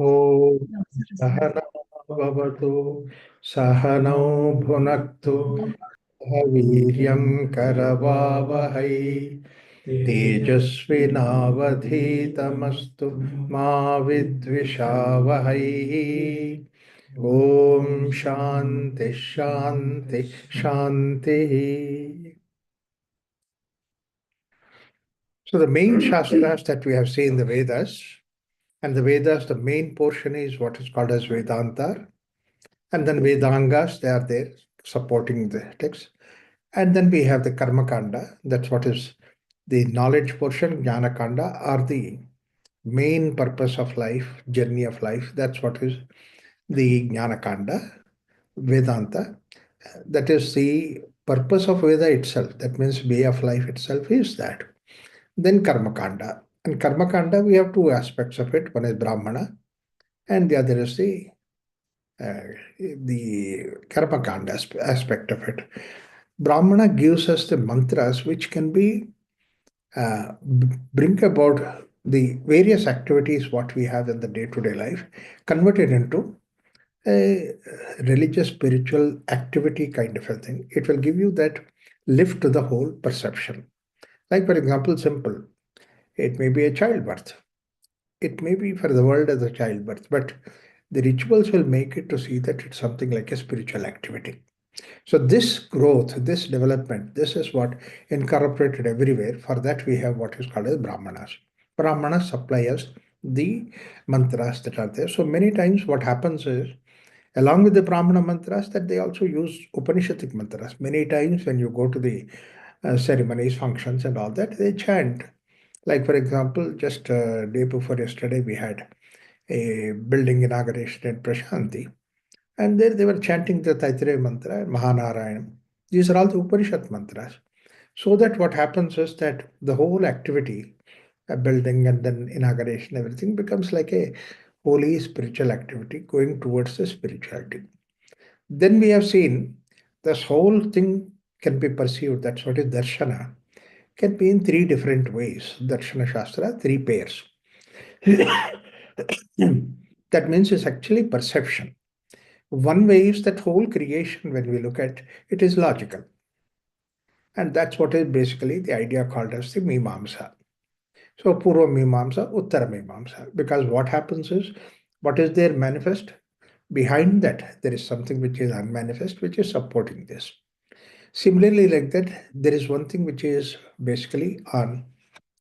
ॐ सहना भवतु सहनौ भुनक्तु सह वीर्यं करवावहै तेजस्विनावधीतमस्तु मा विद्विषावहै ॐ शान्ति शान्ति शान्तिः. So the main Shastras that we have seen, the Vedas, and the Vedas, the main portion is what is called as Vedanta. And then Vedangas, they are there supporting the text. And then we have the Karma Kanda, that's what is the knowledge portion, Jnana Kanda, are the main purpose of life, journey of life. That's what is the Jnana Kanda, Vedanta. That is the purpose of Veda itself. That means way of life itself is that. Then Karma Kanda. And Karma Kanda, we have two aspects of it. One is Brahmana, and the other is the Karma Kanda aspect of it. Brahmana gives us the mantras which can be bring about the various activities what we have in the day-to-day life, converted into a religious spiritual activity kind of a thing. It will give you that lift to the whole perception. Like for example, simple. It may be a childbirth. It may be for the world as a childbirth, but the rituals will make it to see that it's something like a spiritual activity. So this growth, this development, this is what incorporated everywhere. For that we have what is called as Brahmanas. Brahmanas supply us the mantras that are there. So many times what happens is, along with the Brahmana mantras, that they also use Upanishadic mantras. Many times when you go to the ceremonies, functions and all that, they chant. Like for example, just day before yesterday, we had a building inauguration in Prashanti. And there they were chanting the Taittiriya mantra and Mahanarayanam. These are all the Upanishad mantras. So that what happens is that the whole activity, a building and then inauguration, everything becomes like a holy spiritual activity going towards the spirituality. Then we have seen this whole thing can be perceived. That's what is darshana. Can be in three different ways. Darshana Shastra, three pairs. That means it's actually perception. One way is that whole creation, when we look at it, is logical. And that's what is basically the idea called as the Mimamsa. So Purva Mimamsa, Uttara Mimamsa. Because what happens is, what is there manifest? Behind that, there is something which is unmanifest, which is supporting this. Similarly, like that, there is one thing which is basically on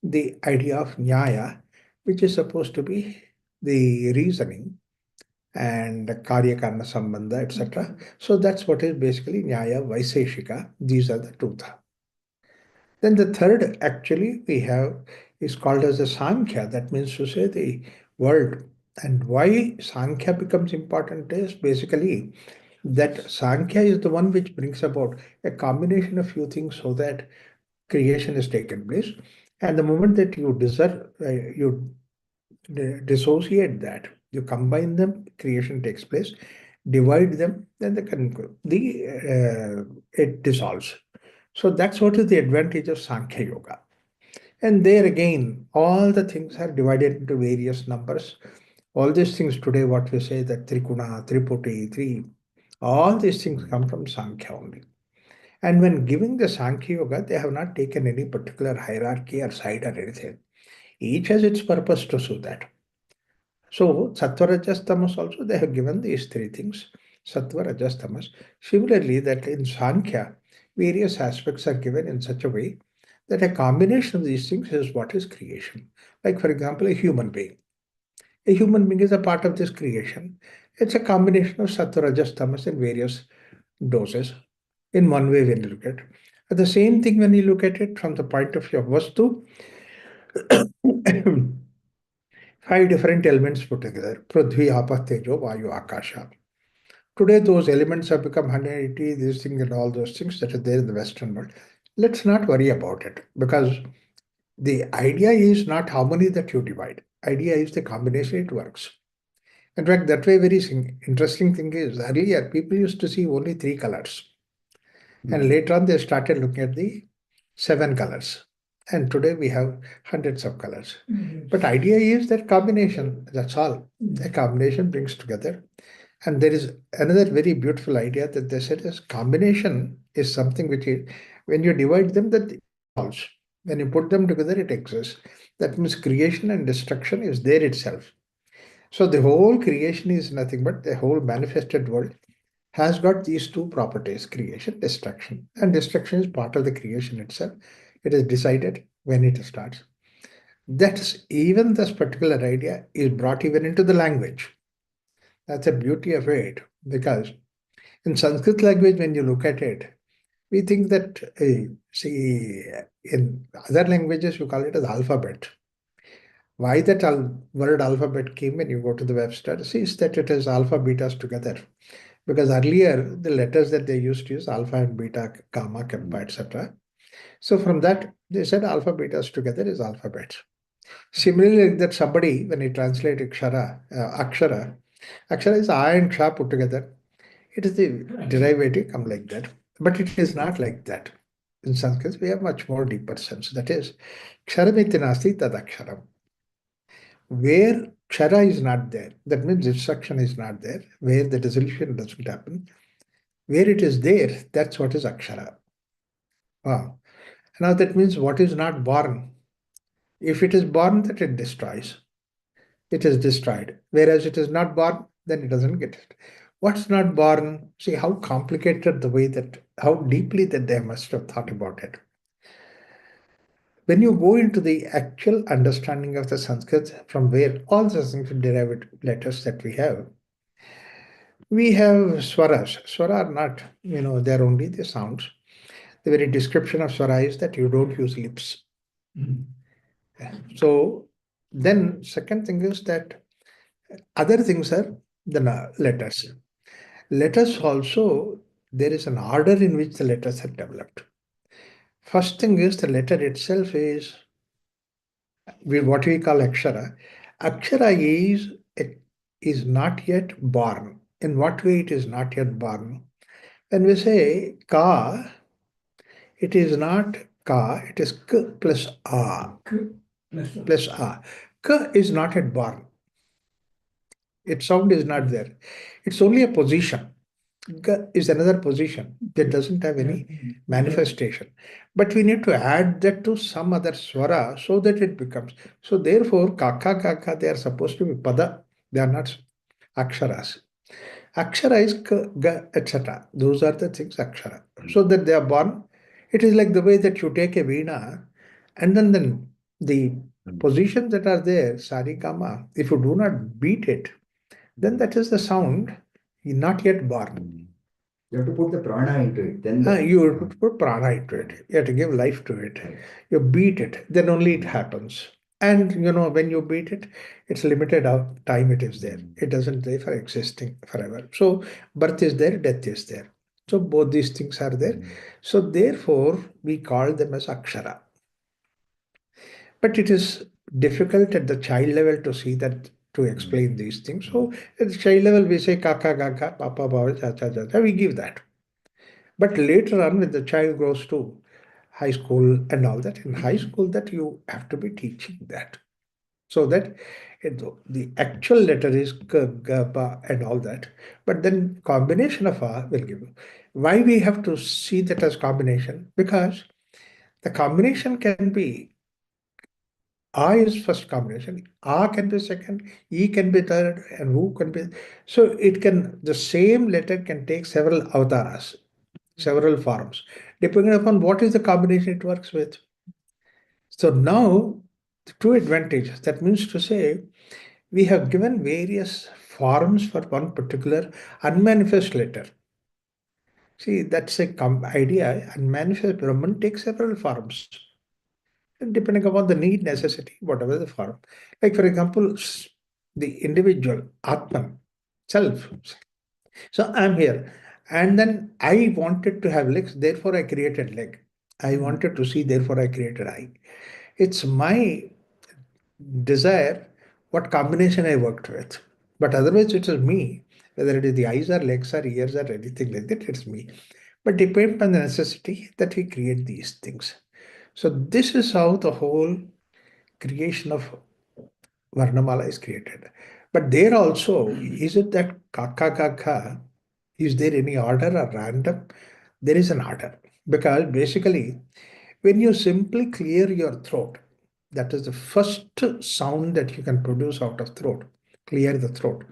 the idea of Nyaya, which is supposed to be the reasoning and Karya Karna Sambandha, etc. So that's what is basically Nyaya, Vaiseshika. These are the two. Then the third actually we have is called as the Sankhya. That means to say the world. And why Sankhya becomes important is basically that Sankhya is the one which brings about a combination of few things so that creation is taken place. And the moment that you you dissociate that, you combine them, creation takes place, divide them, then it dissolves. So that's what is the advantage of Sankhya Yoga. And there again, all the things are divided into various numbers. All these things today, what we say that Trikuna, Triputi, Three, all these things come from Sankhya only. And when giving the Sankhya Yoga, they have not taken any particular hierarchy or side or anything. Each has its purpose to do that. So Sattva, Rajas, Tamas also, they have given these three things. Sattva, Rajas, Tamas. Similarly, that in Sankhya, various aspects are given in such a way that a combination of these things is what is creation. Like for example, a human being. A human being is a part of this creation. It's a combination of Sattva, Rajas, Tamas in various doses. In one way when you look at it. The same thing when you look at it from the point of view of Vastu, five different elements put together. Prithvi, Apa, Tejo, Vayu, Akasha. Today, those elements have become 180, these things and all those things that are there in the Western world. Let's not worry about it because the idea is not how many that you divide. Idea is the combination, it works. In fact, that way, very interesting thing is earlier people used to see only three colors. And later on, they started looking at the seven colors. And today we have hundreds of colors. But idea is that combination, that's all. A combination brings together. And there is another very beautiful idea that they said is combination is something which is, when you divide them, that evolves. When you put them together, it exists. That means creation and destruction is there itself. So the whole creation is nothing but the whole manifested world has got these two properties, creation, destruction. And destruction is part of the creation itself. It is decided when it starts. That's even this particular idea is brought even into the language. That's the beauty of it. Because in Sanskrit language, when you look at it, we think that, see, in other languages, you call it as alphabet. Why that word alphabet came when you go to the Webster, see, is that it is alpha, betas together. Because earlier, the letters that they used to use, alpha and beta, gamma, kappa, etc. So from that, they said alpha, betas together is alphabet. Similarly, like that somebody, when he translate akshara, akshara is I and ksha put together. It is the derivative come like that. But it is not like that. In Sanskrit, we have much more deeper sense. That is, ksharamiti nasti tad aksharam. Where kshara is not there, that means destruction is not there, where the dissolution doesn't happen, where it is there, that's what is akshara. Ah. Now that means what is not born. If it is born, that it destroys. It is destroyed. Whereas it is not born, then it doesn't get it. What's not born? See how complicated the way that, how deeply that they must have thought about it. When you go into the actual understanding of the Sanskrit, from where all the Sanskrit derived letters that we have swaras. Swara are not, they're only the sounds. The very description of swara is that you don't use lips. So then second thing is that other things are the letters. Letters also, there is an order in which the letters are developed. First thing is the letter itself is what we call akshara. Akshara is not yet born. In what way it is not yet born? When we say ka, it is not ka, it is k plus a. Plus a. K is not yet born. Its sound is not there. It's only a position. G is another position that doesn't have any manifestation. But we need to add that to some other swara so that it becomes. So therefore, kaka, kaka, they are supposed to be pada. They are not aksharas. Akshara is k, ga, etc. Those are the things akshara. So that they are born. It is like the way that you take a veena and then the positions that are there, sari, kama, if you do not beat it, then that is the sound not yet born. You have to put the prana into it. Then You have to put prana into it. You have to give life to it. Right. You beat it, then only it happens. And when you beat it, it's limited out time it is there. It doesn't stay for existing forever. So birth is there, death is there. So both these things are there. So therefore, we call them as akshara. But it is difficult at the child level to see that, to explain these things. So at the child level, we say kaka, kaka, papa, baba, cha, cha, cha, cha. We give that. But later on, when the child grows to high school and all that, in high school, that you have to be teaching that. So that the actual letter is k, ga, ba, and all that. But then combination of a will give you. Why we have to see that as combination? Because the combination can be A is first combination, A can be second, E can be third, and who can be. So the same letter can take several avatars, several forms, depending upon what is the combination it works with. So now, the two advantages. That means to say, we have given various forms for one particular unmanifest letter. See, that's a idea. Unmanifest Brahman takes several forms, depending upon the need, necessity, whatever the form. Like, for example, the individual, Atman, self. So I'm here. And then I wanted to have legs, therefore I created leg. I wanted to see, therefore I created eye. It's my desire what combination I worked with. But otherwise, it is me. Whether it is the eyes or legs or ears or anything like that, it's me. But depends on the necessity that we create these things. So this is how the whole creation of Varnamala is created. But there also, is it that kaka kaka, is there any order or random? There is an order. Because basically, when you simply clear your throat, that is the first sound that you can produce out of throat, clear the throat.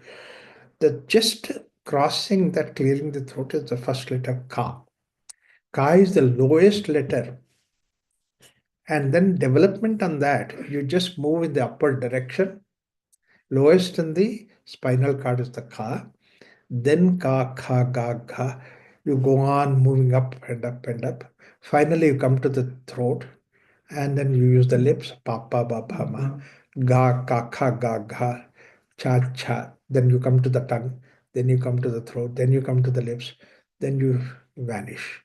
The just crossing that clearing the throat is the first letter ka. Ka is the lowest letter, and then development on that, you just move in the upward direction. Lowest in the spinal cord is the ka, then ka, kha, ga, gha. You go on moving up and up and up. Finally, you come to the throat, and then you use the lips, pa, pa, ba, ba, ma, ga, ka, kha, ga, gha, cha, cha. Then you come to the tongue, then you come to the throat, then you come to the lips, then you vanish.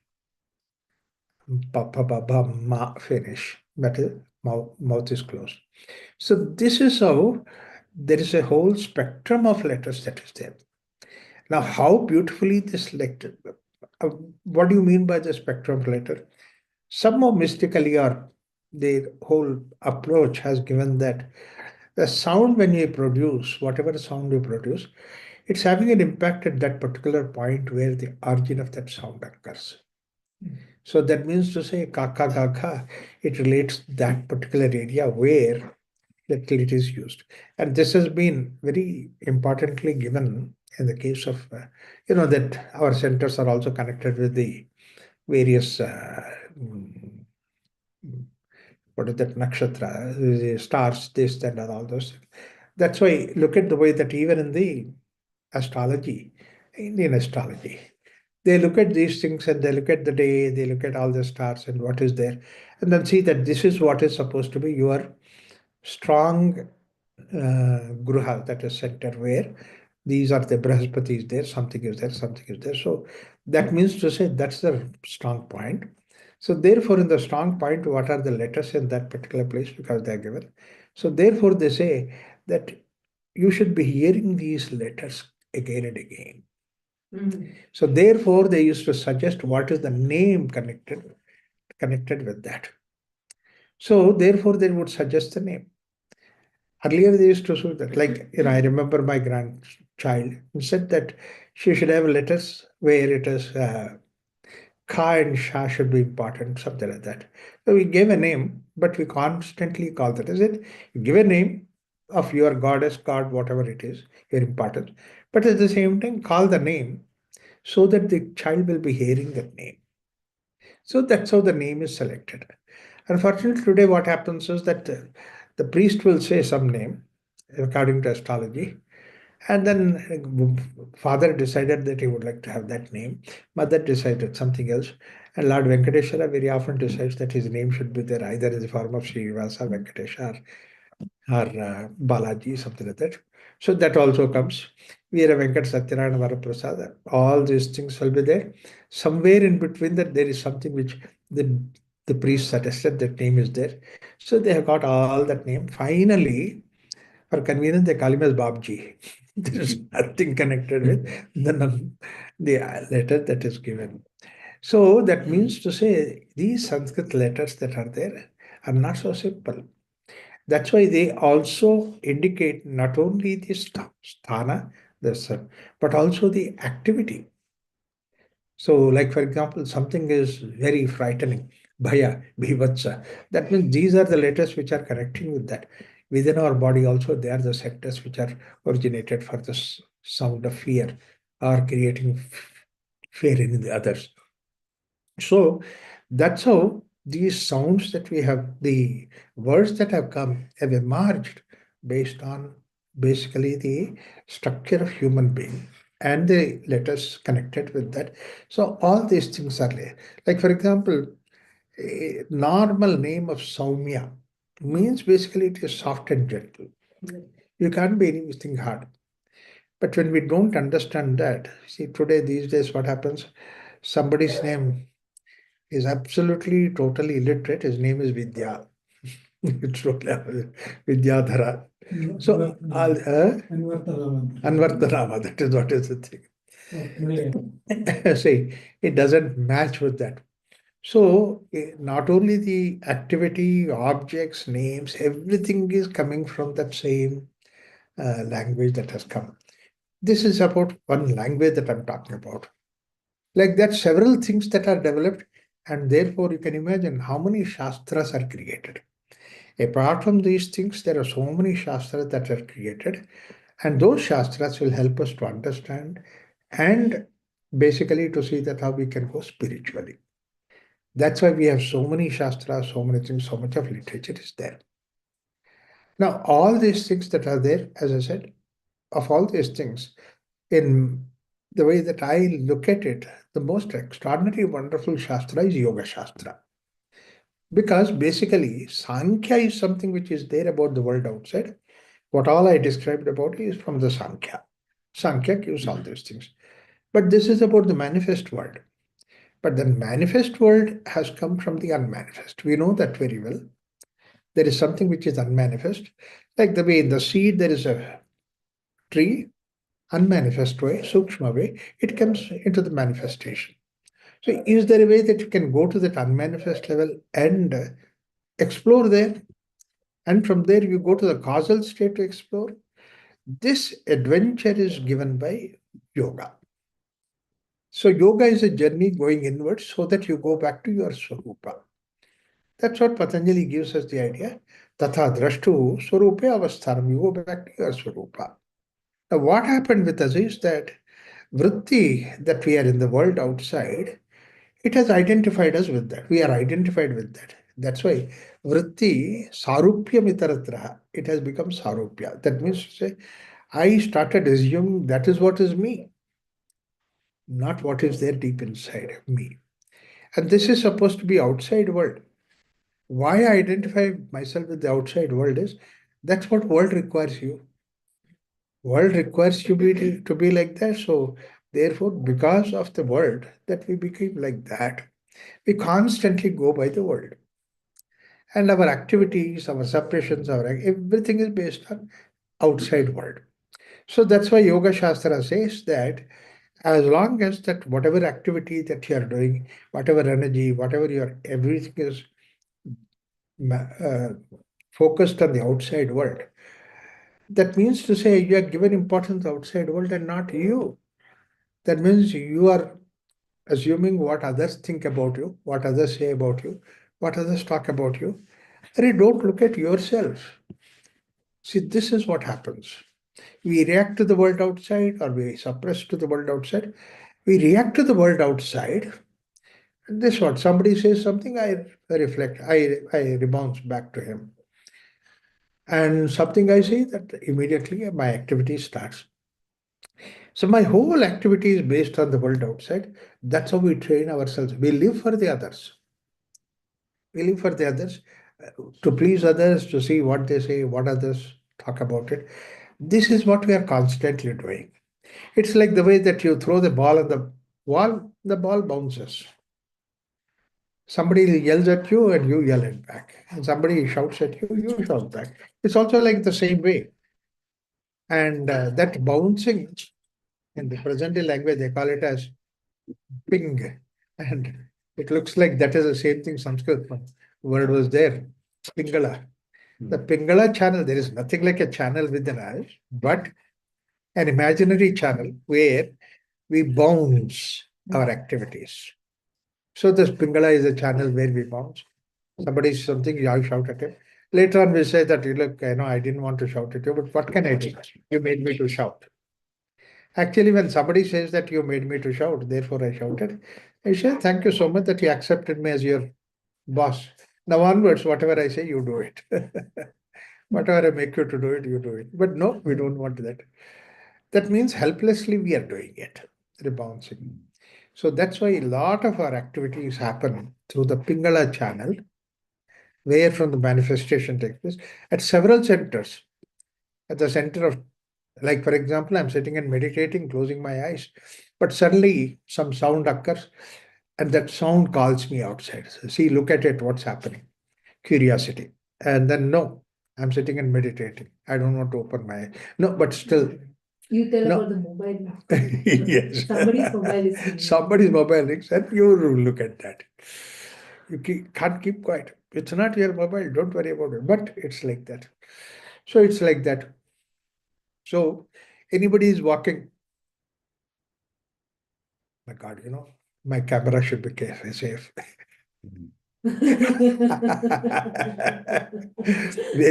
Pa, pa, ba, ba, ma, finish. That is, mouth is closed. So this is how there is a whole spectrum of letters that is there. Now, how beautifully this letter, what do you mean by the spectrum of letter? Somehow mystically, or the whole approach has given that the sound when you produce, whatever sound you produce, it's having an impact at that particular point where the origin of that sound occurs. So that means to say kaka kaka, it relates that particular area where that it is used. And this has been very importantly given in the case of, that our centers are also connected with the various, mm, what is that, nakshatra, the stars, this, that, and all those. That's why look at the way that even in the astrology, Indian astrology, they look at these things and they look at the day, they look at all the stars and what is there, and then see that this is what is supposed to be your strong gruha, that is center where these are the Brihaspati is there, something is there, something is there. So that means to say that's the strong point. So therefore, in the strong point, what are the letters in that particular place because they are given. So therefore, they say that you should be hearing these letters again and again. So therefore, they used to suggest what is the name connected with that. So therefore, they would suggest the name. Earlier, they used to say that, like, I remember my grandchild said that she should have letters where it is Ka and Sha should be important, something like that. So we gave a name, but we constantly call that. Is it? You give a name of your goddess, god, whatever it is, your importance, but at the same time, call the name so that the child will be hearing that name. So that's how the name is selected. Unfortunately, today what happens is that the priest will say some name according to astrology, and then father decided that he would like to have that name. Mother decided something else. And Lord Venkateshwara very often decides that his name should be there either in the form of Srinivasa, Venkatesha, or Balaji, something like that. So that also comes. Veera Venkat Satyanarayana Varaprasada. All these things will be there. Somewhere in between that, there is something which the priest suggested that name is there. So they have got all that name. Finally, for convenience, they call him as Babji. There is nothing connected with the letter that is given. So that means to say these Sanskrit letters that are there are not so simple. That's why they also indicate not only the sthana, the sun, but also the activity. So, like for example, something is very frightening, bhaya, bhivatsa. That means these are the letters which are connecting with that. Within our body also, they are the sectors which are originated for the sound of fear or creating fear in the others. So that's how these sounds that we have, the words that have come, have emerged based on basically the structure of human being and the letters connected with that. So all these things are there. Like for example, a normal name of Saumya means basically it is soft and gentle. You can't be anything hard. But when we don't understand that, see today, these days, what happens? Somebody's name is absolutely totally illiterate. His name is Vidya. It's totally Vidyadhara. So, Anvartarama, that is what is the thing. See, it doesn't match with that. So not only the activity, objects, names, everything is coming from that same language that has come. This is about one language that I'm talking about. Like that, several things that are developed, and therefore you can imagine how many shastras are created. Apart from these things, there are so many shastras that are created, and those shastras will help us to understand and basically to see that how we can go spiritually. That's why we have so many shastras, so many things, so much of literature is there. Now, all these things that are there, as I said, of all these things, in the way that I look at it, the most extraordinary, wonderful Shastra is Yoga Shastra. Because basically, Sankhya is something which is there about the world outside. What all I described about is from the Sankhya. Sankhya gives all these things. But this is about the manifest world. But the manifest world has come from the unmanifest. We know that very well. There is something which is unmanifest. Like the way in the seed there is a tree, unmanifest way, sukshma way, it comes into the manifestation. So, is there a way that you can go to that unmanifest level and explore there? And from there, you go to the causal state to explore. This adventure is given by yoga. So, yoga is a journey going inwards so that you go back to your swarupa. That's what Patanjali gives us the idea. Tatha drashtu swarupe avastharam. You go back to your swarupa. Now, what happened with us is that vritti that we are in the world outside, it has identified us with that. We are identified with that. That's why vritti sarupya mitaratraha. It has become sarupya. That means to say, I started assuming that is what is me, not what is there deep inside me. And this is supposed to be outside world. Why I identify myself with the outside world is that's what world requires you. World requires you to be like that. So therefore, because of the world that we became like that, we constantly go by the world. And our activities, our suppressions, our everything is based on outside world. So that's why Yoga Shastra says that as long as that whatever activity that you are doing, whatever energy, whatever your everything is uh, focused on the outside world, that means to say you are given importance to the outside world and not you. That means you are assuming what others think about you, what others say about you, what others talk about you. And don't look at yourself. See, this is what happens. We react to the world outside or we suppress to the world outside. We react to the world outside. And this what somebody says something, I reflect, I bounce back to him. And something I say that immediately my activity starts. So my whole activity is based on the world outside. That's how we train ourselves. We live for the others. We live for the others, to please others, to see what they say, what others talk about it. This is what we are constantly doing. It's like the way that you throw the ball on the ball bounces. Somebody yells at you and you yell it back. And somebody shouts at you, you shout back. It's also like the same way. And that bouncing in the present day language, they call it as ping. And it looks like that is the same thing Sanskrit word was there, Pingala. The Pingala channel, there is nothing like a channel with an eye, but an imaginary channel where we bounce our activities. So this Pingala is a channel where we bounce. Somebody says something, I shout at him. Later on, we say that, look, I didn't want to shout at you, but what can I do? You made me to shout. Actually, when somebody says that you made me to shout, therefore I shouted, I say, thank you so much that you accepted me as your boss. Now onwards, whatever I say, you do it. Whatever I make you to do it, you do it. But no, we don't want that. That means helplessly we are doing it, rebouncing. So that's why a lot of our activities happen through the Pingala channel, where from the manifestation takes place at several centers. At the center of, like for example, I'm sitting and meditating, closing my eyes, but suddenly some sound occurs and that sound calls me outside. So see, look at it, what's happening. Curiosity. And then no, I'm sitting and meditating. I don't want to open my eyes. No, but still. You tell no. About the mobile. Yes. Somebody's mobile is ringing. Somebody's mobile rings and you look at that. You can't keep quiet. It's not your mobile. Don't worry about it. But it's like that. So it's like that. So anybody is walking, my God, my camera should be safe. There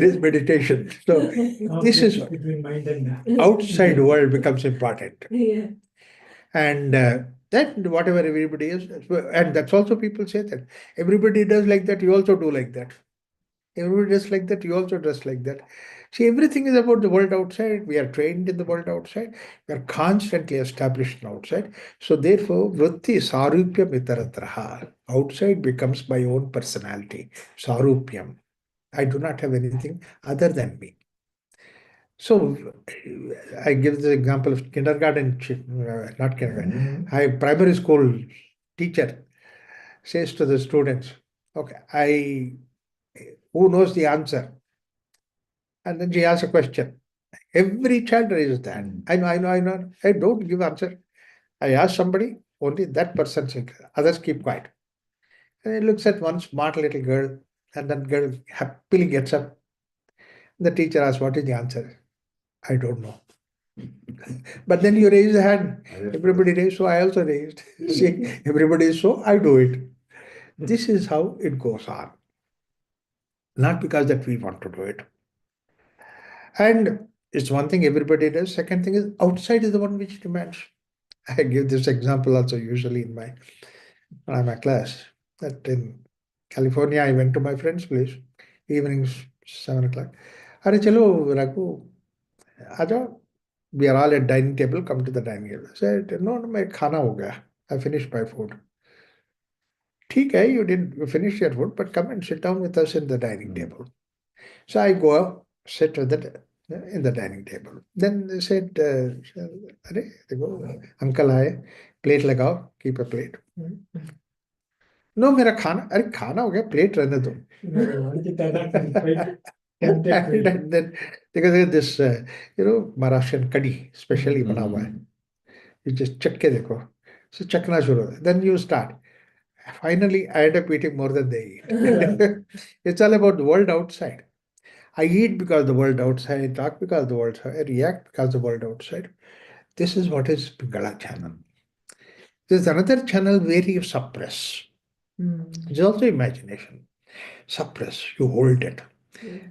is meditation. So this is between mind and outside world becomes important. Yeah. And that whatever everybody is, and that's also people say that everybody does like that, you also do like that. Everybody dress like that, you also dress like that. See, everything is about the world outside. We are trained in the world outside. We are constantly established in outside. So therefore, vritti sarupyam itaratraha. Outside becomes my own personality. Sarupyam. I do not have anything other than me. So I give the example of kindergarten, not kindergarten, primary school teacher says to the students, okay, who knows the answer? And then she asks a question. Every child raises that. I know, I know, I know. I don't give answer. I ask somebody, only that person says, others keep quiet. And he looks at one smart little girl, and that girl happily gets up. The teacher asks, what is the answer? I don't know. But then you raise the hand. Everybody raised, so I also raised. See, everybody is so, I do it. This is how it goes on. Not because that we want to do it. And it's one thing everybody does. Second thing is outside is the one which demands. I give this example also usually in my class. That in California, I went to my friend's place, evenings 7 o'clock. Are chalo, Raghu, aja, we are all at dining table, come to the dining table. I said, no, no, my khana ho gaya. I finished my food. ठीक है, you didn't finish your food, but come and sit down with us in the dining table. So I go up, sit with in the dining table. Then they said, अरे देखो uncle आए, plate लगाओ, keep a plate. No, मेरा खाना, अरे खाना हो गया, प्लेट रहने दो. And then because this Maharashtrian kadhi specially बना हुआ है. You just check के देखो. So चखना शुरू. Then you start. Finally, I end up eating more than they eat. It's all about the world outside. I eat because the world outside, I talk because the world outside, I react because the world outside. This is what is Pingala channel. There's another channel where you suppress. It's also imagination. Suppress, you hold it.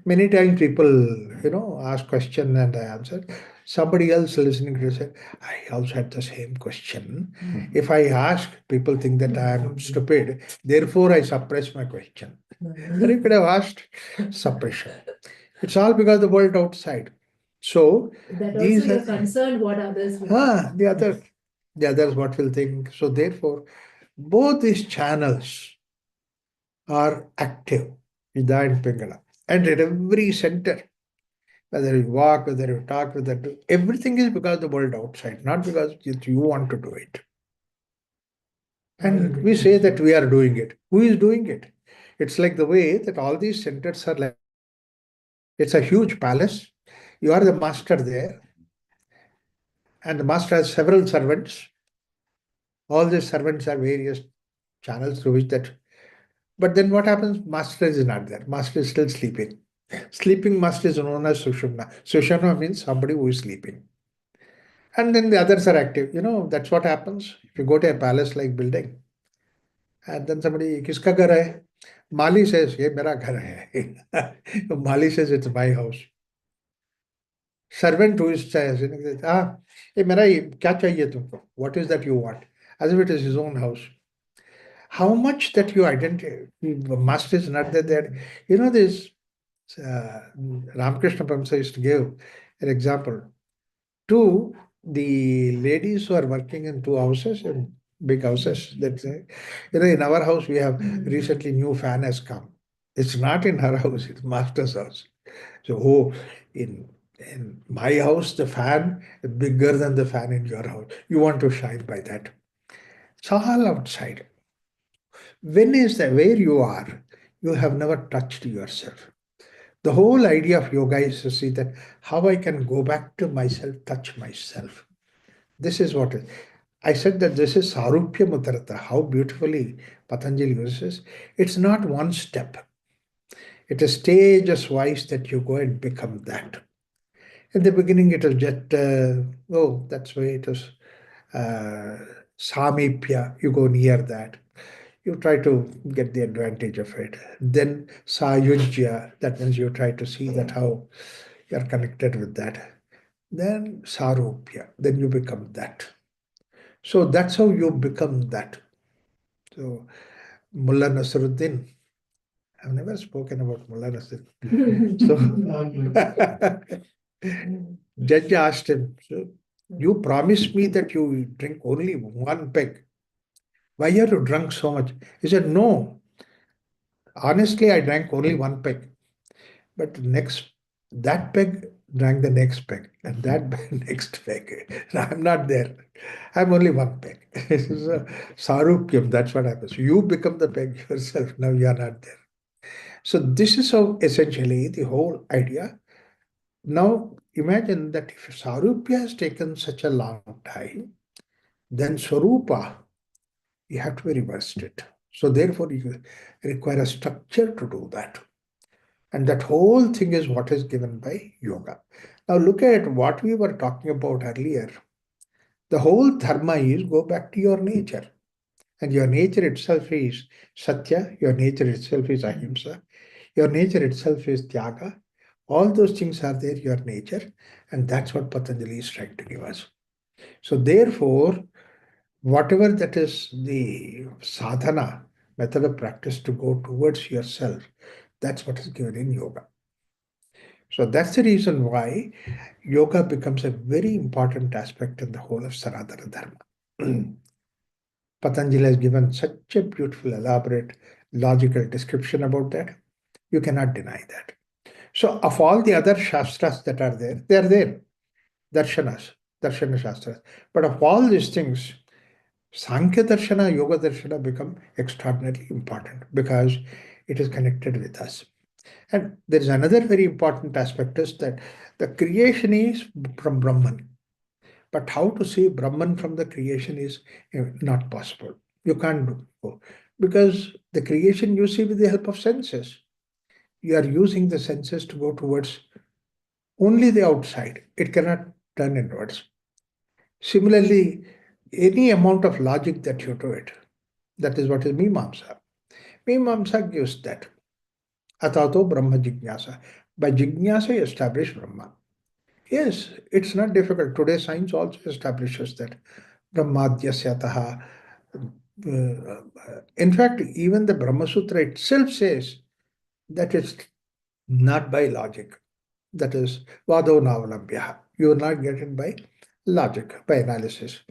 Many times people, ask question and I answer. Somebody else listening to say, I also had the same question. If I ask, people think that I am stupid. Therefore, I suppress my question. And you could have asked suppression. It's all because the world outside. So That these also you're are concerned what others will the others what will think. So therefore, both these channels are active, Ida and Pingala. And at every center, whether you walk, whether you talk, whether do, everything is because the world outside, not because you want to do it. And we say that we are doing it. Who is doing it? It's like the way that all these centers are like, it's a huge palace. You are the master there, and the master has several servants. All these servants are various channels through which that. But then what happens? Master is not there. Master is still sleeping. Sleeping master is known as Sushumna. Sushumna means somebody who is sleeping. And then the others are active. That's what happens. If you go to a palace-like building, and then somebody, kiska ghar hai? Mali says, ye mera ghar hai. Mali says, it's my house. Servant who is says, hey, mera kya chahiye tumko? What is that you want? As if it is his own house. How much that you identify, master is not there. This Ramakrishna Paramsa used to give an example. Two, the ladies who are working in two houses, in big houses, let's say, in our house we have recently new fan has come. It's not in her house, it's master's house. So, in my house, the fan is bigger than the fan in your house. You want to shine by that. It's all outside. When is that where you are? You have never touched yourself. The whole idea of yoga is to see that how I can go back to myself, touch myself. This is what is. I said that this is Sarupya Mutarata, how beautifully Patanjali uses. It's not one step. It is stages wise that you go and become that. In the beginning, it was just, oh, that's why it was uh, Samipya, you go near that. You try to get the advantage of it. Then Sayujya, that means you try to see that how you're connected with that. Then Sarupya, then you become that. So that's how you become that. So Mullah Nasruddin, I've never spoken about Mullah Nasruddin. So judge asked him, so you promised me that you drink only one peg. Why are you drunk so much? He said, no, honestly, I drank only one peg. But next, that peg drank the next peg, and that next peg. I'm not there. I'm only one peg. So, Sarupyam, that's what happens. You become the peg yourself. Now you are not there. So this is how essentially the whole idea. Now imagine that if Sarupya has taken such a long time, then Swarupa, you have to be reversed it. So therefore you require a structure to do that. And that whole thing is what is given by yoga. Now look at what we were talking about earlier. The whole dharma is go back to your nature. And your nature itself is satya, your nature itself is ahimsa, your nature itself is tyaga. All those things are there, your nature. And that's what Patanjali is trying to give us. So therefore, whatever that is the sadhana, method of practice to go towards yourself, that's what is given in yoga. So that's the reason why yoga becomes a very important aspect in the whole of Sanatana Dharma. Patanjali has given such a beautiful, elaborate, logical description about that. You cannot deny that. So, of all the other shastras that are there, they are there, darshanas, darshana shastras. But of all these things, Sankhya Darshana, Yoga Darshana become extraordinarily important because it is connected with us. And there is another very important aspect is that the creation is from Brahman. But how to see Brahman from the creation is not possible. You can't do so. Because the creation you see with the help of senses. You are using the senses to go towards only the outside. It cannot turn inwards. Similarly, any amount of logic that you do it, that is what is Mimamsa. Mimamsa gives that. Atato Brahma Jignasa. By Jignasa, you establish Brahma. Yes, it's not difficult. Today, science also establishes that Brahmadyasya. In fact, even the Brahma Sutra itself says that it's not by logic. That is, Vado Navalambhya. You will not get it by logic, by analysis.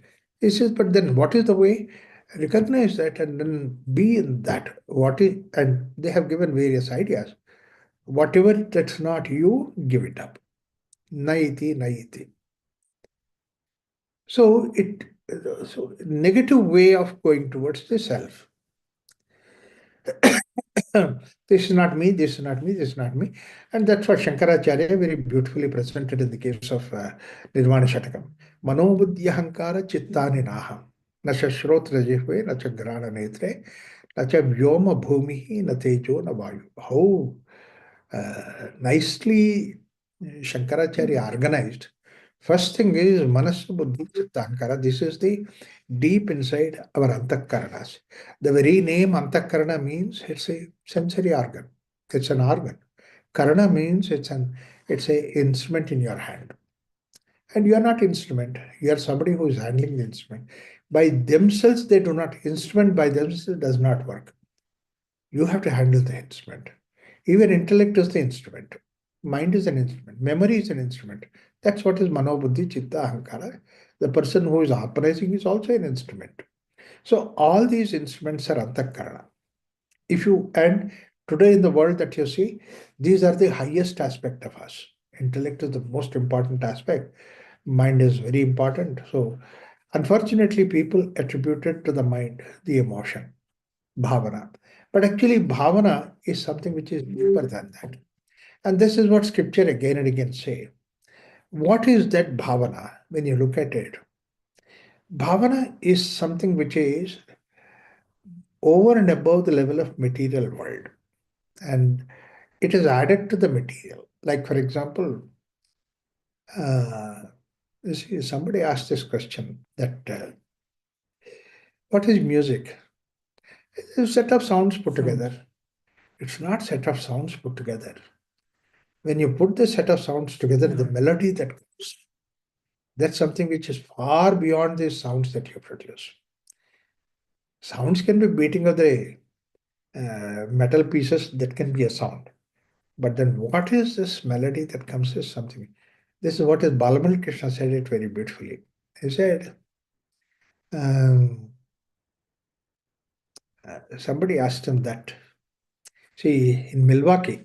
He says, but then what is the way? Recognize that and then be in that. What is, and they have given various ideas. Whatever that's not you, give it up. Naiti, naiti. So it so negative way of going towards the self. This is not me, this is not me, this is not me. And that's what Shankaracharya very beautifully presented in the case of Nirvana Shatakam. Manobuddhyahankara chittani naham. Na shashrotra jihve, na cha grana netre, na cha vyoma bhumihi, na tejo na vayu. How nicely Shankaracharya organized. First thing is Manasu Buddhi Chitta Ahankara. This is the deep inside our Antakaranas. The very name Antakarana means it's a sensory organ. It's an organ. Karana means it's a instrument in your hand. And you are not instrument. You are somebody who is handling the instrument. By themselves, they do not. Instrument by themselves does not work. You have to handle the instrument. Even intellect is the instrument. Mind is an instrument. Memory is an instrument. That's what is Manobuddhi, Chitta, Ahankara. The person who is operating is also an instrument. So all these instruments are Antakarana. If you and today in the world that you see, these are the highest aspect of us. Intellect is the most important aspect. Mind is very important. So unfortunately, people attributed to the mind the emotion, bhavana. But actually, bhavana is something which is deeper than that. And this is what scripture again and again say. What is that bhavana when you look at it? Bhavana is something which is over and above the level of material world, and it is added to the material. Like for example, uh, you see, somebody asked this question that what is music? It's a set of sounds put together. It's not set of sounds put together. When you put the set of sounds together, the melody that comes, that's something which is far beyond the sounds that you produce. Sounds can be beating of the metal pieces, that can be a sound. But then what is this melody that comes is something. This is what is Balamal Krishna said it very beautifully. He said, um, somebody asked him that. See, in Milwaukee,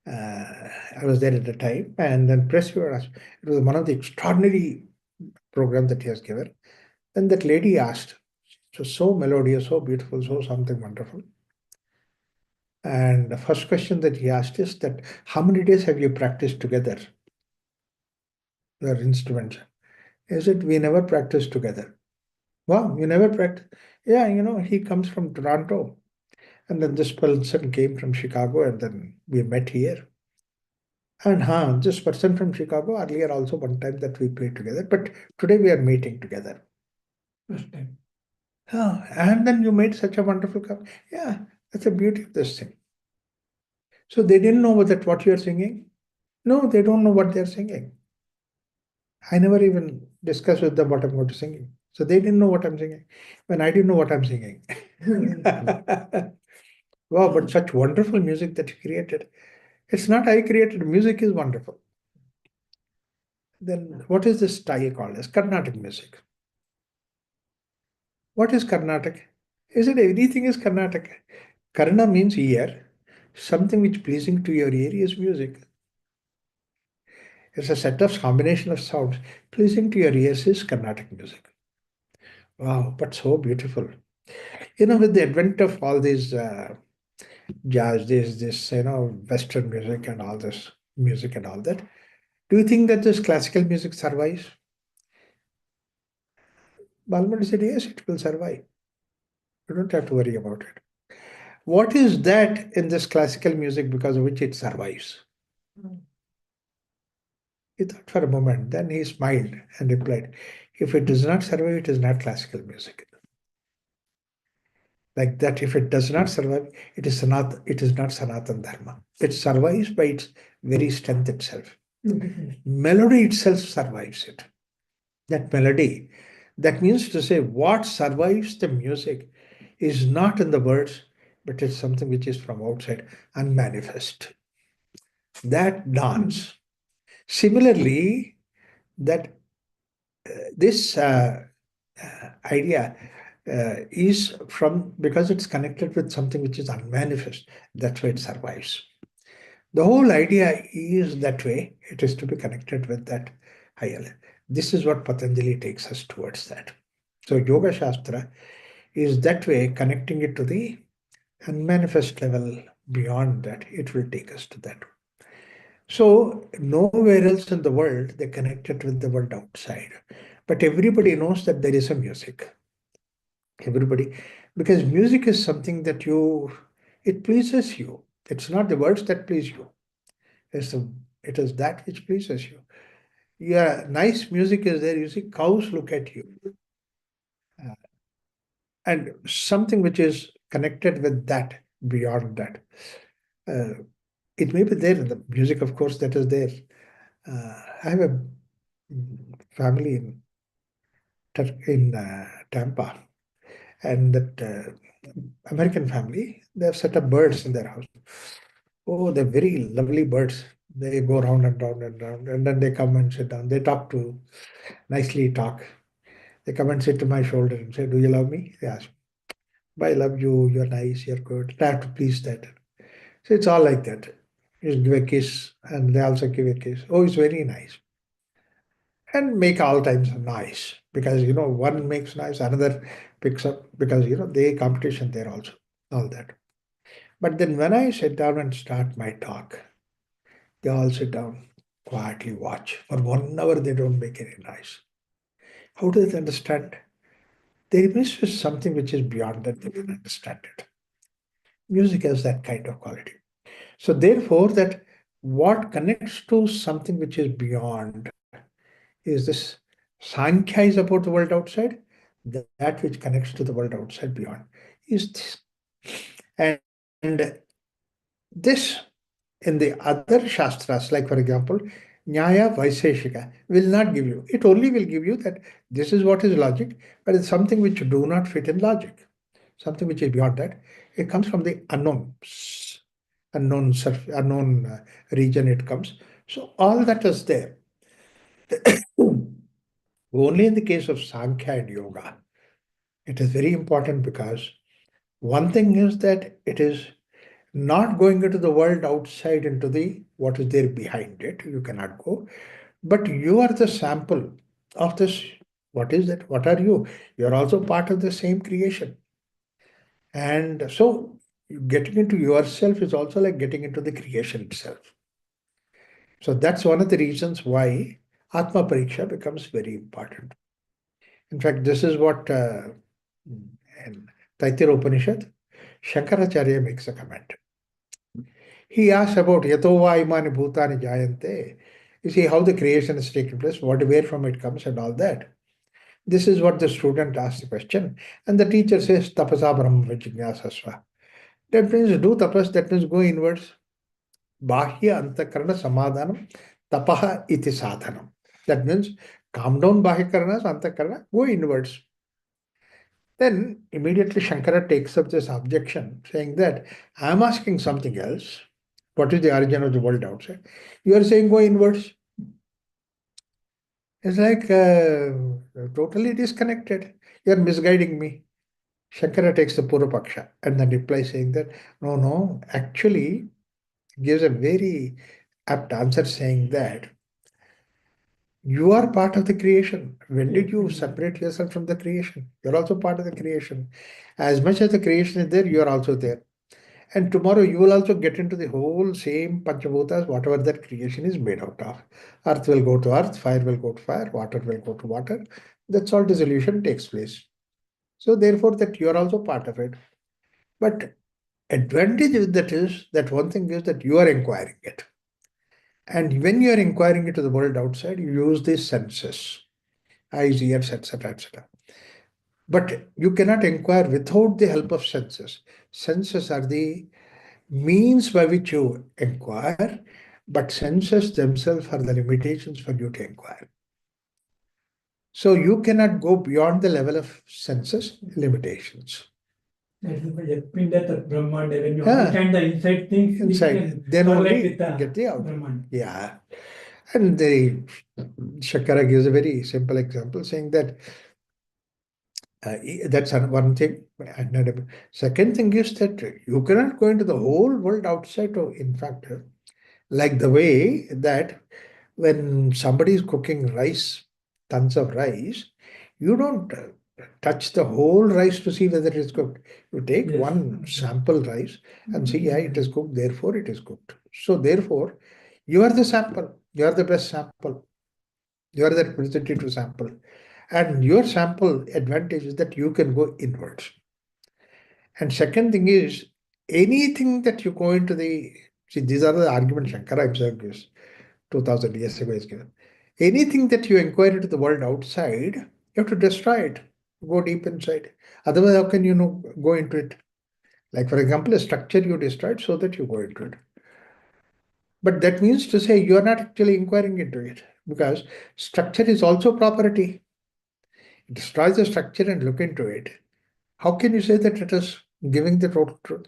I was there at the time, and then press viewer asked, it was one of the extraordinary programs that he has given. Then that lady asked, it was so melodious, so beautiful, so something wonderful. And the first question that he asked is that, how many days have you practiced together your instruments? He said, we never practiced together. Wow, you never practice? Yeah, he comes from Toronto. And then this person came from Chicago, and then we met here. And this person from Chicago, earlier also one time that we played together, but today we are meeting together. First time. And then you made such a wonderful cup. Yeah, that's the beauty of this thing. So they didn't know that what you're singing. No, they don't know what they're singing. I never even discussed with them what I'm going to sing. So they didn't know what I'm singing. When I didn't know what I'm singing. Wow, but such wonderful music that you created. It's not I created, music is wonderful. Then what is this style called as? Carnatic music. What is Carnatic? Is it everything is Carnatic? Karna means ear. Something which pleasing to your ear is music. It's a set of combination of sounds. Pleasing to your ears is Carnatic music. Wow, but so beautiful. With the advent of all these jazz, this Western music and all this music and all that, do you think that this classical music survives? Balmond said, yes, it will survive. You don't have to worry about it. What is that in this classical music because of which it survives? He thought for a moment, then he smiled and replied, if it does not survive, it is not classical music. Like that, if it does not survive, it is not Sanathana Dharma. It survives by its very strength itself. Melody itself survives it. That melody, that means to say what survives the music is not in the words, but it's something which is from outside, unmanifest. That dance. Similarly, that this idea is from because it's connected with something which is unmanifest. That's why it survives. The whole idea is that way. It is to be connected with that higher. This is what Patanjali takes us towards that. So Yoga Shastra is that way, connecting it to the unmanifest level. Beyond that, it will take us to that. So nowhere else in the world they connect it with the world outside. But everybody knows that there is a music. Everybody, because music is something that it pleases you. It's not the words that please you. It is that which pleases you. Yeah, nice music is there. You see, cows look at you. Uh, and something which is connected with that, beyond that. Uh, it may be there in the music, of course, that is there. I have a family in Tampa, and that American family, they have set up birds in their house. Oh, they're very lovely birds. They go round and round and round, and then they come and sit down. They talk to nicely talk. They come and sit to my shoulder and say, "Do you love me?" They ask, "I love you. You're nice. You're good." I have to please that. So it's all like that. You give a kiss, and they also give a kiss. Oh, it's very nice. And make all times nice because one makes nice, another picks up because they competition there also, all that. But then when I sit down and start my talk, they all sit down, quietly watch. For 1 hour they don't make any noise. How do they understand? There must be something which is beyond that they can understand it. Music has that kind of quality. So therefore, that what connects to something which is beyond is this. Sankhya is about the world outside. That which connects to the world outside beyond is this. And this in the other shastras, like for example, Nyaya Vaiseshika, will not give you. It only will give you that this is what is logic, but it's something which do not fit in logic, something which is beyond that. It comes from the unknown, unknown region. It comes. So all that is there. Only in the case of Sankhya and Yoga, it is very important because one thing is that it is not going into the world outside into the what is there behind it. You cannot go. But you are the sample of this. What is that? What are you? You're also part of the same creation. And so getting into yourself is also like getting into the creation itself. So that's one of the reasons why Atma Pariksha becomes very important. In fact, this is what in Taittiriya Upanishad, Shankaracharya makes a comment. He asks about Yato va imani bhutani jayante. You see how the creation is taking place, where from it comes, and all that. This is what the student asks the question, and the teacher says, Tapasa Brahma Vijñāsasva. That means do tapas, that means go inwards. Bahya antakarana samadhanam tapaha iti sadhanam. That means calm down bahya karana, antakarana, go inwards. Then immediately Shankara takes up this objection, saying that I am asking something else. What is the origin of the world outside? You are saying go inwards. It's like totally disconnected. You are misguiding me. Shankara takes the Purvapaksha and then replies saying that no, no, actually gives a very apt answer saying that you are part of the creation. When did you separate yourself from the creation? You're also part of the creation. As much as the creation is there, you are also there. And tomorrow you will also get into the whole same Panchabhutas, whatever that creation is made out of. Earth will go to earth, fire will go to fire, water will go to water. That's all dissolution takes place. So therefore that you are also part of it. But advantage of that is that one thing is that you are inquiring it. And when you are inquiring into the world outside, you use these senses, eyes, ears, etc., etc. But you cannot inquire without the help of senses. Senses are the means by which you inquire, but senses themselves are the limitations for you to inquire. So you cannot go beyond the level of senses limitations. That is why Pinda Tat Brahmanda. When you understand the inside things, inside, then only get the out. Yeah. And the Shankara gives a very simple example saying that that's one thing. And second thing is that you cannot go into the whole world outside. In fact, like the way that when somebody is cooking rice, tons of rice, you don't touch the whole rice to see whether it is cooked. You take one sample rice and see, yeah, it is cooked, therefore it is cooked. So therefore, you are the sample. You are the best sample. You are the representative sample. And your sample advantage is that you can go inwards. And second thing is, anything that you go into the, see, these are the arguments Shankara himself gives, 2000 years ago is given. Anything that you inquire into the world outside, you have to destroy it, go deep inside. Otherwise, how can you go into it? Like, for example, a structure you destroyed so that you go into it. But that means to say you are not actually inquiring into it because structure is also property. Destroy the structure and look into it. How can you say that it is giving the total truth?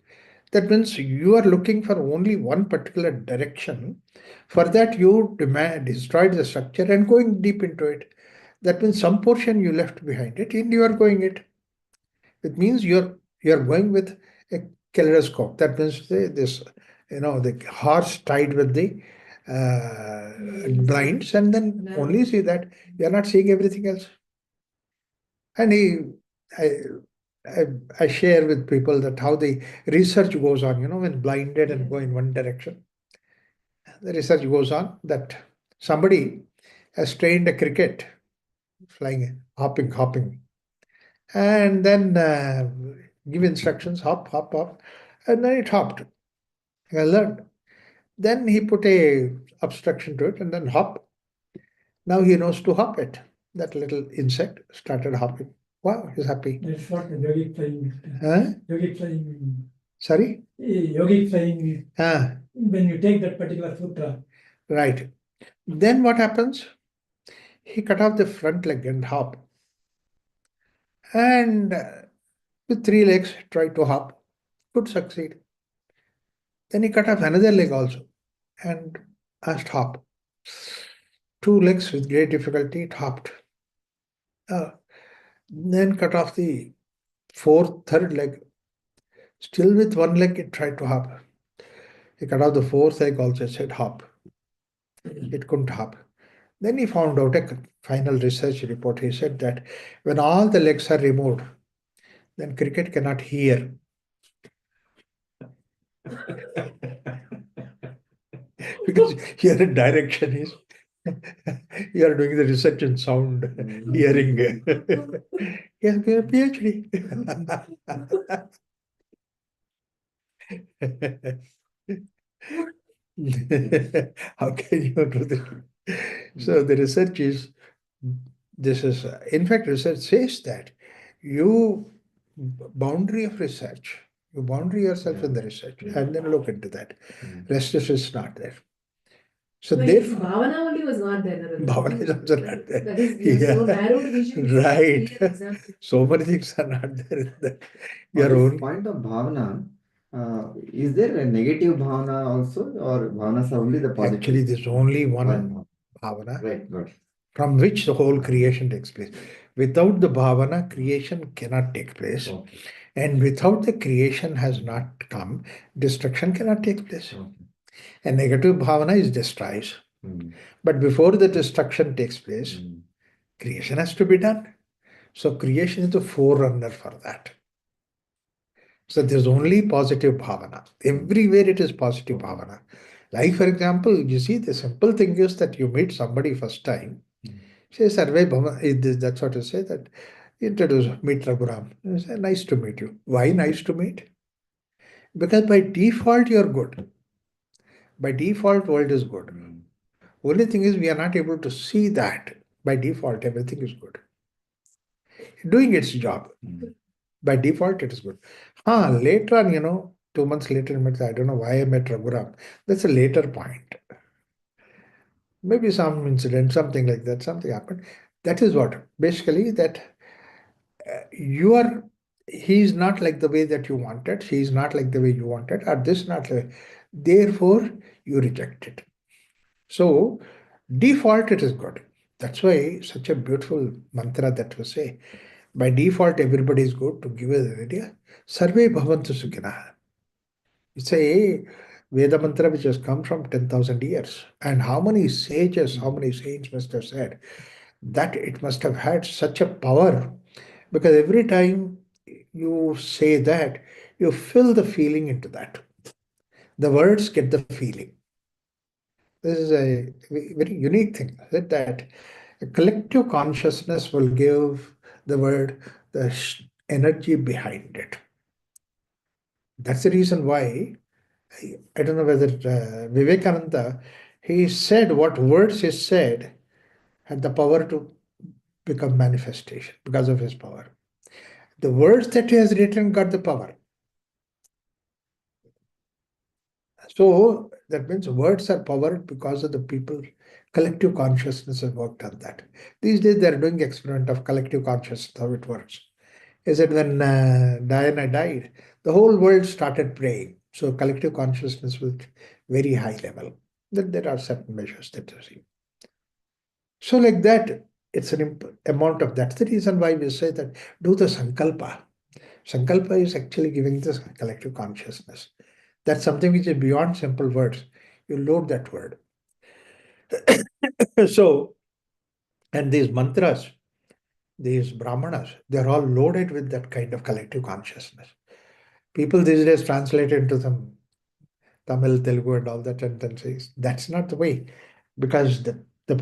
That means you are looking for only one particular direction. For that, you destroyed the structure and going deep into it. That means some portion you left behind it and you are going it. It means you're going with a kaleidoscope. That means the horse tied with the blinds, and then only see that you're not seeing everything else. And I, I share with people that how the research goes on, when blinded and go in one direction. The research goes on that somebody has trained a cricket flying, hopping. And then give instructions, hop, hop, hop. And then it hopped. I learned. Then he put a obstruction to it and then hop. Now he knows to hop it. That little insect started hopping. Wow, he's happy. That's what the yogic flying. Huh? Yogic flying. Sorry? Yogic flying. When you take that particular sutra. Right. Then what happens? He cut off the front leg and hop. And with 3 legs, try to hop. Could succeed. Then he cut off another leg also and asked hop. 2 legs with great difficulty, it hopped. Then cut off the third leg. Still with 1 leg, it tried to hop. He cut off the fourth leg also, said hop. It couldn't hop. Then he found out a final research report. He said that when all the legs are removed, then cricket cannot hear. Because here in direction is you are doing the research in sound, hearing. He has got a PhD. How can you do this? So the research is, in fact, research says that you boundary of research, you boundary yourself in the research and then look into that. Rest is not there. So therefore, Bhavana only was not there. Bhavana is also not there. That is so narrowed vision. Right. So many things are not there in that. On Your this own. point of bhavana, is there a negative bhavana also, or bhavanas are only the positive? Actually, there's only one bhavana. Right, good. From which the whole creation takes place. Without the bhavana, creation cannot take place. Okay. And without the creation has not come, destruction cannot take place. Okay. A negative bhavana is destroys. But before the destruction takes place, creation has to be done. So creation is the forerunner for that. So there's only positive bhavana. Everywhere it is positive bhavana. Like for example, you see the simple thing is that you meet somebody first time. Say Sarve Bhava, that's what you say, that introduce, meet Raghuram. You say, nice to meet you. Why nice to meet? Because by default you're good. By default, world is good. Only thing is we are not able to see that. By default, everything is good. Doing its job. By default, it is good. Later on, 2 months later, I don't know why I met Raghuram. That's a later point. Maybe some incident, something like that, something happened. That is what, basically, that he is not like the way that you wanted, she is not like the way you wanted, or this not like, therefore you reject it. So, default it is good. That's why such a beautiful mantra that we say. By default, everybody is good. To give you the idea, Sarve Bhavantu Sukhinaha. It's a Veda mantra which has come from 10,000 years. And how many sages, how many saints must have said that it must have had such a power. Because every time you say that, you fill the feeling into that. The words get the feeling. This is a very unique thing, that a collective consciousness will give the word the energy behind it. That's the reason why, I don't know whether Vivekananda, he said what words he said had the power to become manifestation because of his power. The words that he has written got the power. So that means words are powered because of the people, collective consciousness has worked on that. These days they are doing experiment of collective consciousness, how it works. Is that when Diana died, the whole world started praying. So collective consciousness was very high level. Then there are certain measures that you see. So like that, it's an amount of that's the reason why we say that do the sankalpa. Sankalpa is actually giving this collective consciousness. That's something which is beyond simple words. You load that word. So, and these mantras, these brahmanas, they're all loaded with that kind of collective consciousness. People these days translate into some Tamil, Telugu, and all that, and then says that's not the way, because the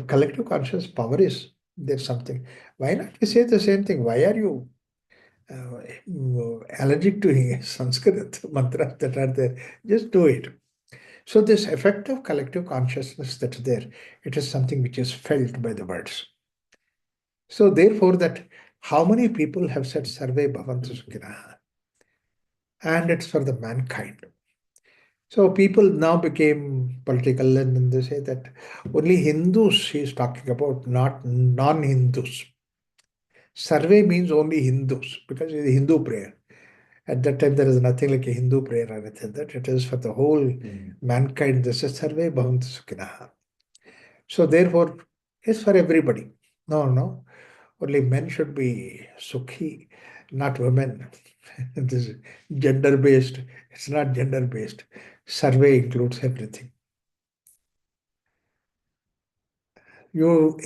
collective conscious power is There's something. Why not we say the same thing? Why are you allergic to Sanskrit mantras that are there? Just do it. So this effect of collective consciousness that's there, it is something which is felt by the words. So therefore that how many people have said Sarve Bhavantu Sukhinaha? And it's for the mankind. So people now became political and then they say that only Hindus he is talking about, not non-Hindus. Sarve means only Hindus because it's a Hindu prayer. At that time, there is nothing like a Hindu prayer or anything. That it is for the whole mankind. This is Sarve Bhavantu Sukhinaha. So therefore, it's for everybody. No, no. Only men should be Sukhi, not women. This is gender based. It's not gender based. Survey includes everything. You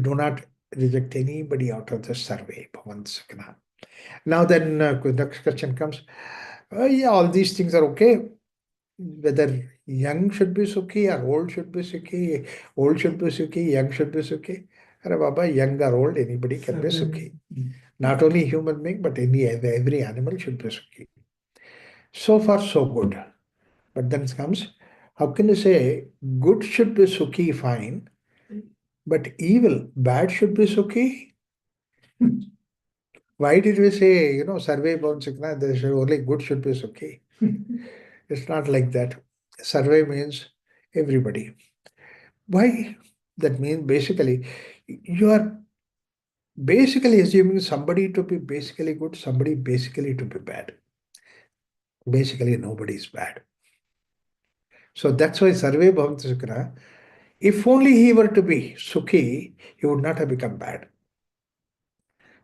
do not reject anybody out of the survey. Bhavantu Sukhinaha. Now then, the next question comes. Yeah, all these things are okay. Whether young should be Sukhi or old should be Sukhi, old should be Sukhi, young should be Sukhi. Arre Baba, young or old, anybody can be Sukhi. Not only human being, but every animal should be Sukhi. So far, so good. But then comes, how can you say good should be Sukhi, fine, but evil, bad should be Sukhi? Why did we say, survey born Sukhna, there should only good should be Sukhi? It's not like that. Survey means everybody. Why? That means basically you are basically assuming somebody to be basically good, somebody basically to be bad. Basically, nobody is bad. So that's why Sarve Bhavantu Sukhina, if only he were to be Sukhi, he would not have become bad.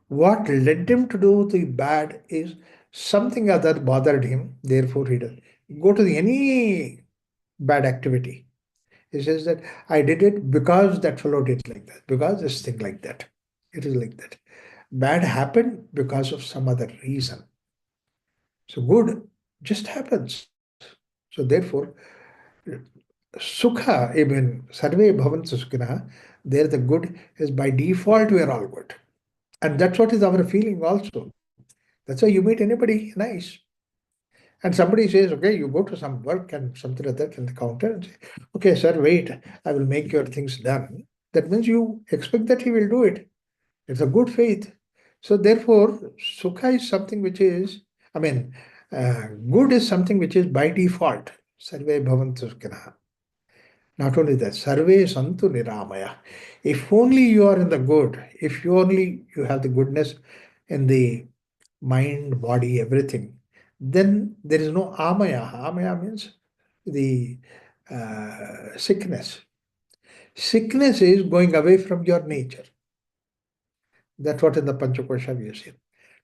What led him to do the bad is something other bothered him, therefore he does. Go to any bad activity. He says that I did it because that fellow did like that, because this thing like that. It is like that. Bad happened because of some other reason. So good just happens. So therefore, Sukha, even Sarve Bhavantu Sukhina, there the good is by default we are all good. And that's what is our feeling also. That's why you meet anybody nice. And somebody says, okay, you go to some work and something like that in the counter and say, okay, sir, wait, I will make your things done. That means you expect that he will do it. It's a good faith. So therefore, sukha is something which is, I mean, good is something which is by default. Sarve bhavantu sukhinaha. Not only that, sarve santu niramaya. If only you are in the good, if you only you have the goodness in the mind, body, everything, then there is no amaya. Amaya means the sickness. Sickness is going away from your nature. That's what in the Panchakosha we have seen.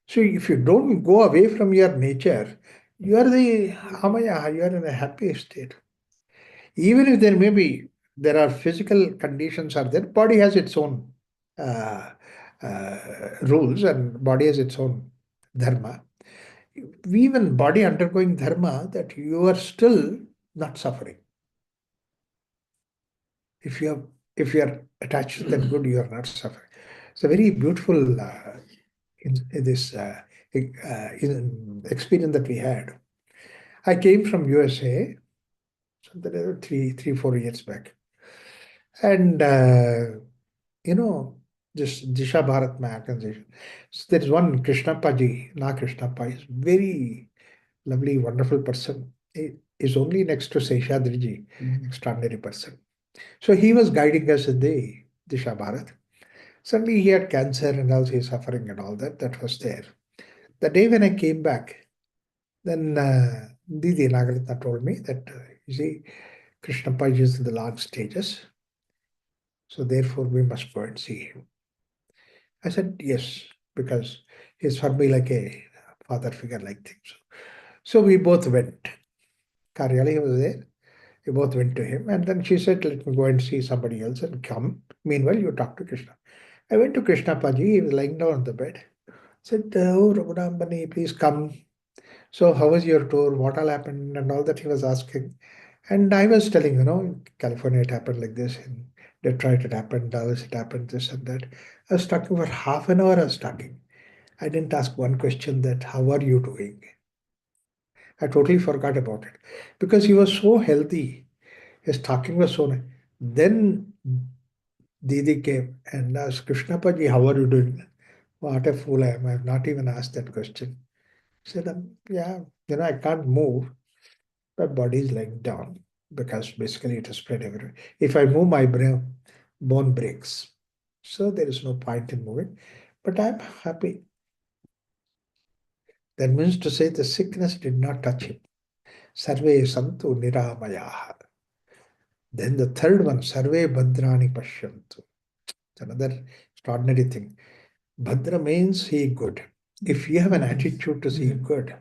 So if you don't go away from your nature, you are the amaya, you are in a happy state. Even if there are physical conditions are there, body has its own uh, rules and body has its own dharma. Even body undergoing dharma, that you are still not suffering. If you have, if you are attached to that good, you are not suffering. It's a very beautiful in this experience that we had. I came from USA, so that is 4 years back, and this Disha Bharat, my organization. So there is one Krishnappa ji, Na Krishnappa, is very lovely, wonderful person. He is only next to Seshadri ji, extraordinary person. So he was guiding us in the Disha Bharat. Suddenly he had cancer and also he's suffering and all that. That was there. The day when I came back, then Didi Nagaratna told me that, you see, Krishnappa is in the last stages. So therefore we must go and see him. I said, yes, because he's for me like a father figure like things. So we both went. Karyali was there. We both went to him. And then she said, let me go and see somebody else and come. Meanwhile, you talk to Krishna. I went to Krishna Paji. He was lying down on the bed. I said, oh, Raghunambani, please come. So how was your tour? What all happened? And all that he was asking. And I was telling, in California it happened like this. In Detroit it happened. Dallas it happened, this and that. I was talking for half an hour. I was talking. I didn't ask one question that how are you doing? I totally forgot about it because he was so healthy. His talking was so nice. Then Didi came and asked Krishnapaji, how are you doing? What a fool I am. I have not even asked that question. I said, yeah, I can't move. My body is lying down because basically it is spread everywhere. If I move, my brain, bone breaks. So there is no point in moving. But I'm happy. That means to say the sickness did not touch him. Sarve santu niramayaha. Then the third one, Sarve Bhadrani Pashyantu. It's another extraordinary thing. Bhadra means see good. If you have an attitude to see good,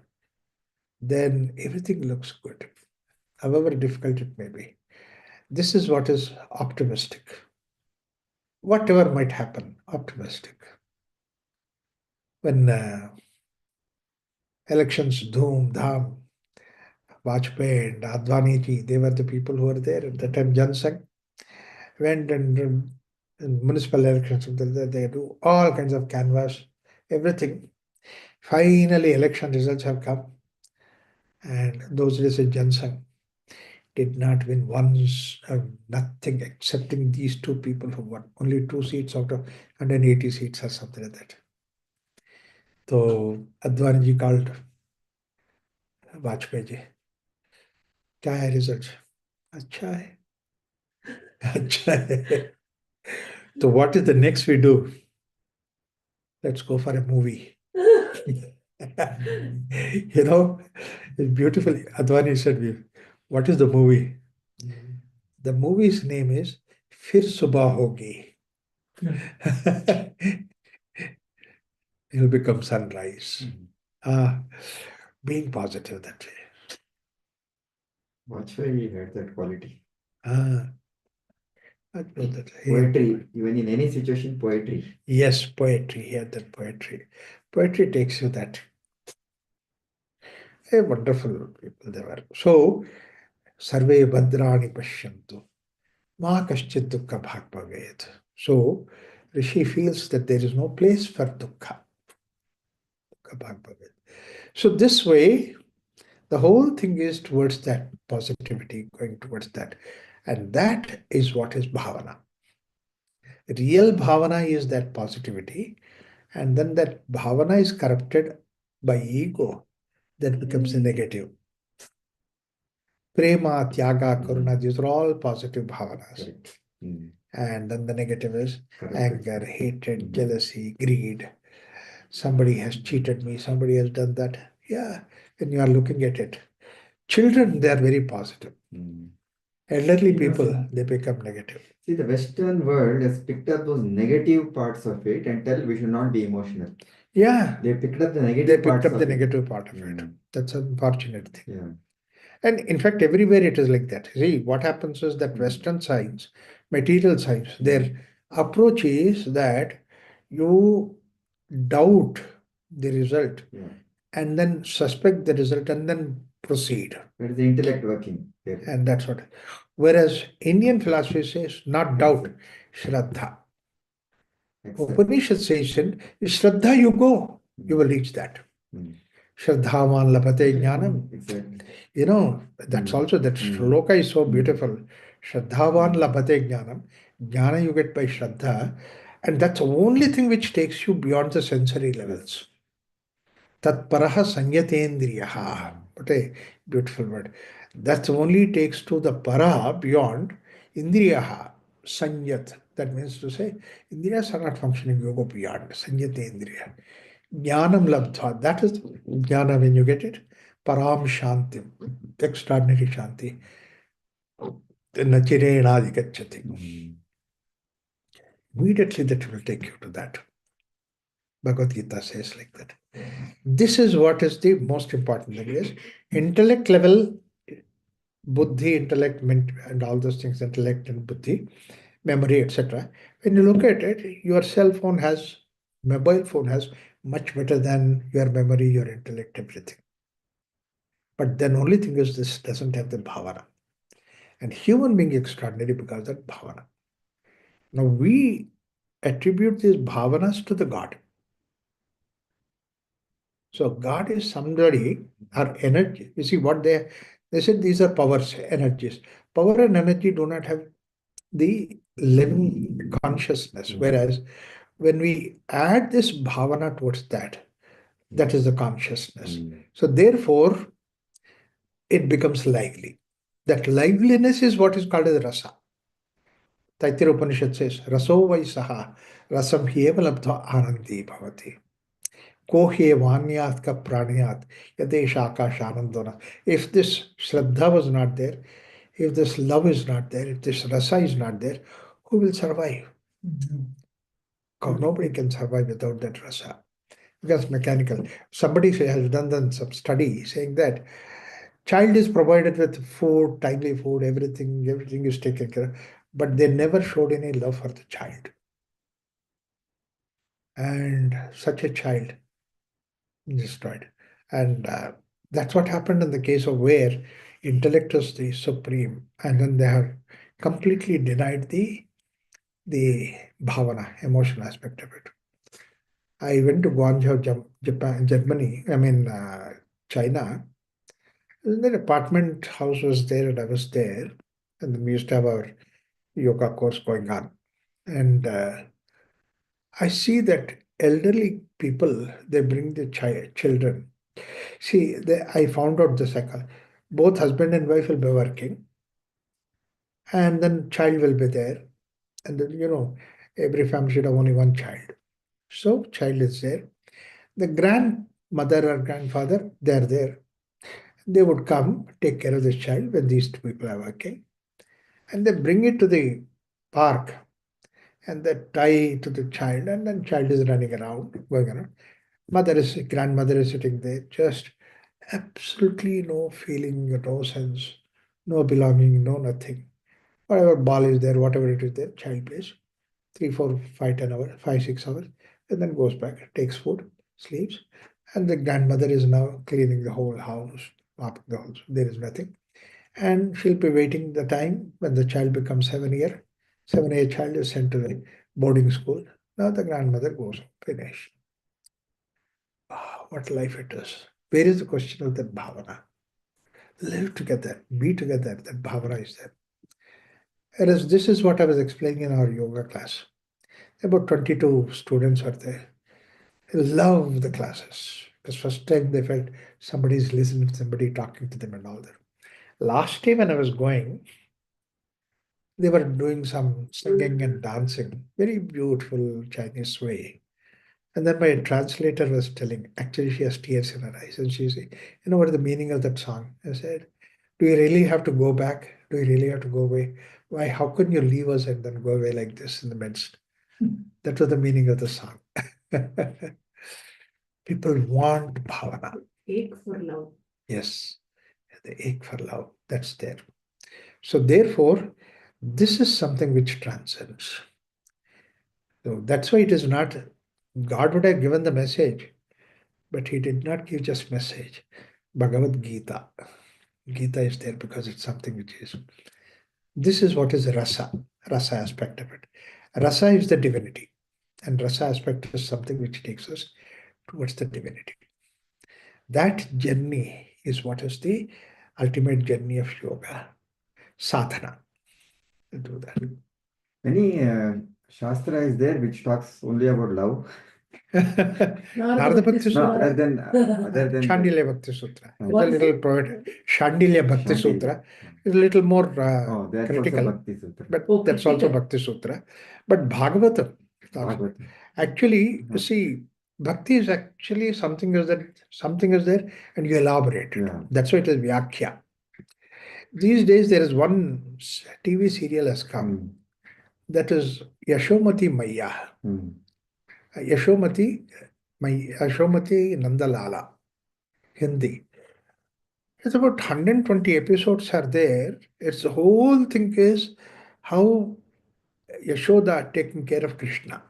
then everything looks good, however difficult it may be. This is what is optimistic. Whatever might happen, optimistic. When elections, doom, dham, Vajpayee and Advani ji, they were the people who were there at the time. Jansangh went and in municipal elections, they do all kinds of canvass, everything. Finally, election results have come, and those days in Jansangh did not win once, nothing excepting these two people who won. Only 2 seats out of 180 seats or something like that. So Advani ji called Vajpayee ji, क्या है result? अच्छा है. अच्छा है. So what is the next we do? Let's go for a movie. It's beautiful. Advani said, what is the movie? The movie's name is Fir Subah Hogi. It'll become sunrise. Being positive that way. Vajpayee had that quality. Ah, I know that. Poetry, even in any situation, poetry. Yes, poetry. He had that poetry. Poetry takes you that. A wonderful people they were. So, Sarve Bhadrani Pashyantu. Ma Kaschit Dukkha Bhag Bhavet. So, Rishi feels that there is no place for Dukkha. Dukkha Bhag Bhavet. So, this way, the whole thing is towards that positivity, going towards that. And that is what is bhavana. Real bhavana is that positivity. And then that bhavana is corrupted by ego. That becomes a negative. Prema, Tyaga, Karuna, these are all positive bhavanas. And then the negative is anger, hatred, jealousy, greed. Somebody has cheated me, somebody has done that. Yeah, when you are looking at it. Children, they are very positive. Elderly people, they become negative. See, the Western world has picked up those negative parts of it and tell we should not be emotional. Yeah. They picked up the They negative picked parts up of the it. negative part of it. That's an unfortunate thing. Yeah. And in fact, everywhere it is like that. See, what happens is that Western science, material science, their approach is that you doubt the result and then suspect the result and then proceed. That is the intellect working there. And that's what. Whereas Indian philosophy says not doubt, Shraddha. Upanishad says, Shraddha, you go, you will reach that. Shraddhavan lapate jnanam. Exactly. That's also, that shloka is so beautiful. Shraddhavan lapate jnanam. Jnana you get by Shraddha. And that's the only thing which takes you beyond the sensory levels. Tat paraha sanyatendriyaha. What a beautiful word. That only takes to the para beyond indriyaha. Sanyat. That means to say, indriyas are not functioning, you go beyond. Sanyatendriya. Jnanam labdha. That is jnana when you get it. Param shantim. Extraordinary shanti. Nachirenadi gacchati. Immediately that will take you to that. Bhagavad Gita says like that. This is what is the most important thing is intellect level, buddhi, intellect, and all those things, intellect and buddhi, memory, etc. When you look at it, your cell phone has, mobile phone has much better than your memory, your intellect, everything. But then only thing is this doesn't have the bhavana. And human being extraordinary because of that bhavana. Now we attribute these bhavanas to the God. So God is somebody, or energy. You see what they said, these are powers, energies. Power and energy do not have the living consciousness. Whereas when we add this bhavana towards that, that is the consciousness. So therefore, it becomes lively. That liveliness is what is called as rasa. Taittiriya Upanishad says, Raso vai saha, rasam hyeva labdha anandi bhavati. Kohye vanyat ka praniyat, yadesha akashanandona. If this shraddha was not there, if this love is not there, if this rasa is not there, who will survive? Nobody can survive without that rasa. Because mechanical. Somebody has done some study saying that child is provided with food, timely food, everything is taken care of, but they never showed any love for the child. And such a child destroyed. And that's what happened in the case of where intellect is the supreme, and then they have completely denied the bhavana, emotional aspect of it. I went to Guangzhou, Japan, Germany, China. That apartment house was there, and I was there. And then we used to have our yoga course going on. And I see that elderly people, they bring the children. See, I found out the cycle. Both husband and wife will be working, and then child will be there. And then, every family should have only one child. So, child is there. The grandmother or grandfather, they are there. They would come, take care of this child when these two people are working. And they bring it to the park and they tie to the child, and then child is running around, going around. Grandmother is sitting there, just absolutely no feeling, no sense, no belonging, no nothing. Whatever ball is there, whatever it is there, child plays 3, 4, 5, 10 hours, 5, 6 hours, and then goes back, takes food, sleeps, and the grandmother is now cleaning the whole house, mopping the house. There is nothing, and she'll be waiting the time when the child becomes 7 year. 7 year child is sent to the boarding school. Now the grandmother goes, finish. What life it is. Where is the question of that bhavana? Live together, be together, that bhavana is there. Whereas this is what I was explaining in our yoga class. About 22 students were there. They love the classes because first time they felt somebody is listening, somebody talking to them and all that. Last time when I was going, they were doing some singing and dancing, very beautiful Chinese way. And then my translator was telling, actually she has tears in her eyes, and she said, what is the meaning of that song? I said, do you really have to go back? Do you really have to go away? Why, how can you leave us and then go away like this in the midst? That was the meaning of the song. People want bhavana. Ache for love. Yes, the ache for love, that's there. So therefore, this is something which transcends. So that's why it is not, God would have given the message, but he did not give just message. Bhagavad Gita. Gita is there because it's something which is, this is what is rasa aspect of it. Rasa is the divinity, and rasa aspect is something which takes us towards the divinity. That journey is what is the ultimate journey of yoga, sadhana. To do that. Any Shastra is there which talks only about love? Narada Bhakti No, Sutra. other than Shandilya Bhakti Sutra. It's a What is little it? poet. Shandilya Bhakti Shandilya. Sutra is a little more Oh, that's also critical, Bhakti Sutra. but Oh, that's also critical. Bhakti Sutra. But Bhagavatam, Bhagavatam. actually, you see, Bhakti is actually something is there, and you elaborate it. Yeah. That's why it is Vyakhya. These days, there is one TV serial has come. That is Yashomati Maya. Yashomati Nandalala, Hindi. It's about 120 episodes are there. Its the whole thing is how Yashoda taking care of Krishna.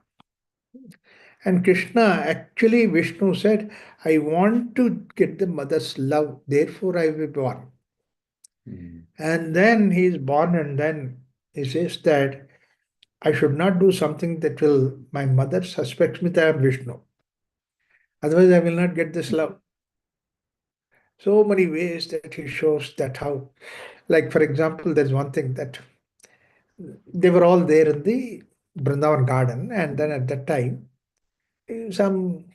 And Krishna, actually Vishnu said, I want to get the mother's love, therefore I will be born. And then he is born, and then he says that I should not do something that will, my mother suspects me that I am Vishnu. Otherwise, I will not get this love. So many ways that he shows that how, like for example, there's one thing that they were all there in the Vrindavan garden, and then at that time, some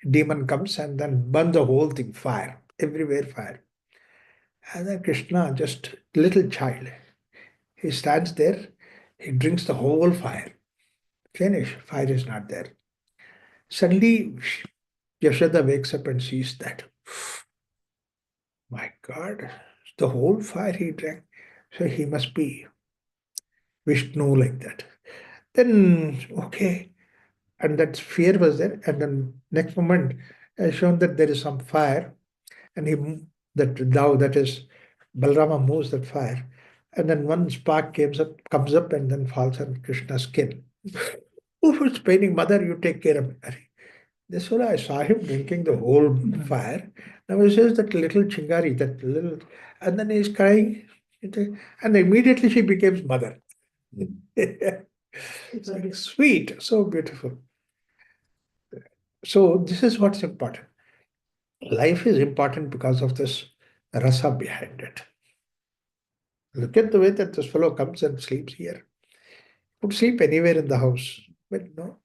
demon comes and then burns the whole thing, fire, everywhere fire. And then Krishna, just little child, he stands there, he drinks the whole fire. Finish, fire is not there. Suddenly, Yashoda wakes up and sees that. My God, the whole fire he drank. So he must be Vishnu like that. Then, okay. And that fear was there. And then next moment, shown that there is some fire. And that thou, that is, Balrama moves that fire. And then one spark comes up and then falls on Krishna's skin. Oh, it's paining, mother, you take care of it. This one I saw him drinking the whole fire. Now he says that little chingari, that little, and then he's crying. And immediately she becomes mother. It's like sweet, so beautiful. So this is what's important. Life is important because of this rasa behind it. Look at the way that this fellow comes and sleeps here. Could sleep anywhere in the house, but no,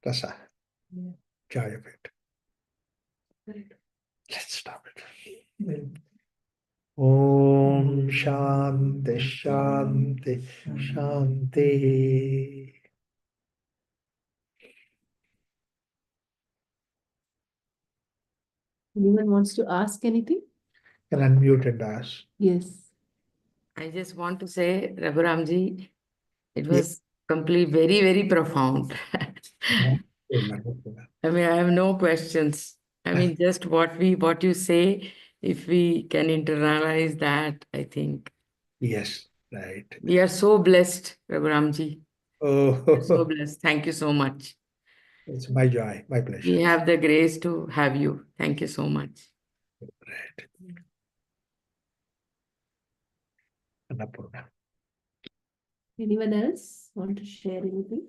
rasa, Yeah. joy of it. Correct. Let's stop it. Om Shanti Shanti Shanti. Anyone wants to ask anything? Can unmute and ask. Yes. I just want to say, Raghuramji, it Yeah. was complete, very, very profound. I mean, I have no questions. I mean, just what you say, if we can internalize that, I think Yes, right. we are so blessed, Raghuramji. So Oh, blessed. Thank you so much. it's my joy, my We pleasure. have the grace to have you. Thank you so much. Right. Annapurna. Anyone else want to share anything?